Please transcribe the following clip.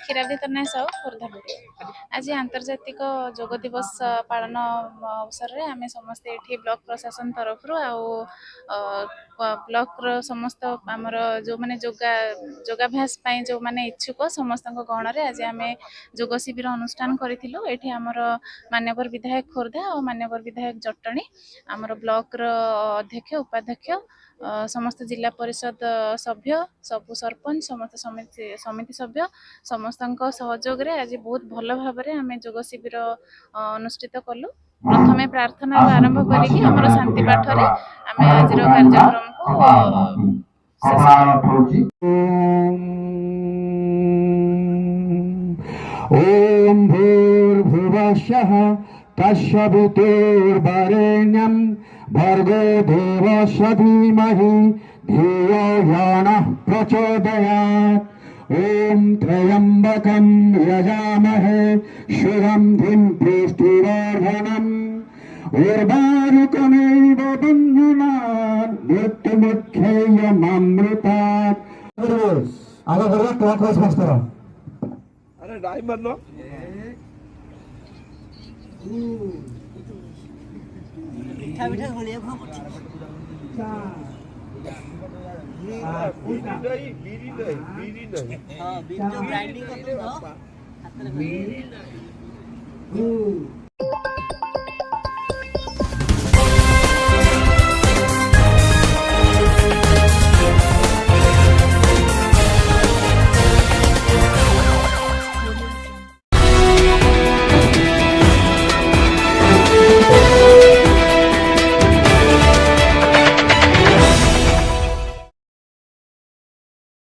କ୍ଷୀରାବ୍ଦି ତନୟା Sahu Khordha video. ଆଜି ଆନ୍ତର୍ଜାତିକ ଯୋଗ ଦିବସ ପାଳନ ଅବସରରେ ଆମେ ସମସ୍ତେ ଏଠି ବ୍ଲକ ପ୍ରଶାସନ ତରଫରୁ ଆଉ ବ୍ଲକର ସମସ୍ତ ଆମର ଯେଉଁମାନେ ଯୋଗାଭ୍ୟାସ ପାଇଁ ଯେଉଁମାନେ ଇଚ୍ଛୁକ ସମସ୍ତଙ୍କ ଗହଣରେ ଆଜି ଆମେ ଯୋଗ ଶିବିର ଅନୁଷ୍ଠାନ କରିଥିଲୁ। ଏଠି ଆମର ମାନ୍ୟବର ବିଧାୟକ ଖୋର୍ଦ୍ଧା ଆଉ ମାନ୍ୟବର ବିଧାୟକ ଜଟଣୀ, ଆମର ବ୍ଲକର ଅଧ୍ୟକ୍ଷ ଉପାଧ୍ୟକ୍ଷ, ସମସ୍ତ ଜିଲ୍ଲା ପରିଷଦ ସଭ୍ୟ, ସବୁ ସରପଞ୍ଚ, ସମସ୍ତ ସମିତି ସଭ୍ୟ ସମସ୍ତଙ୍କ ସହଯୋଗରେ ଆଜି ବହୁତ ଭଲ ଭାବରେ ଆମେ ଯୋଗ ଶିବିର ଅନୁଷ୍ଠିତ କଲୁ। ପ୍ରଥମେ ପ୍ରାର୍ଥନାରୁ ଆରମ୍ଭ କରିକି ଆମର ଶାନ୍ତି ପାଠରେ ଆମେ ଆଜିର କାର୍ଯ୍ୟକ୍ରମକୁ ଶେଷ କଲୁ। ओम भूर्भुवस्सः तस्सवितुर्वरेण्यं भर्गो देवस्य धीमहि धियो यो नः प्रचोदयात्। ओम त्र्यंबकं यजामहे सुगंधिं पुष्टिवर्धनम् उर्वारुकमेव बन्धनात् मृत्युमुख्यैयममृतात्। आगे बढ़ो क्लॉक वाइज पास करो। अरे डाई मत लो मिठा मिठा गोलियां खाओ बीरी नहीं हां बीज जो ग्राइंडिंग करते हो हाथ में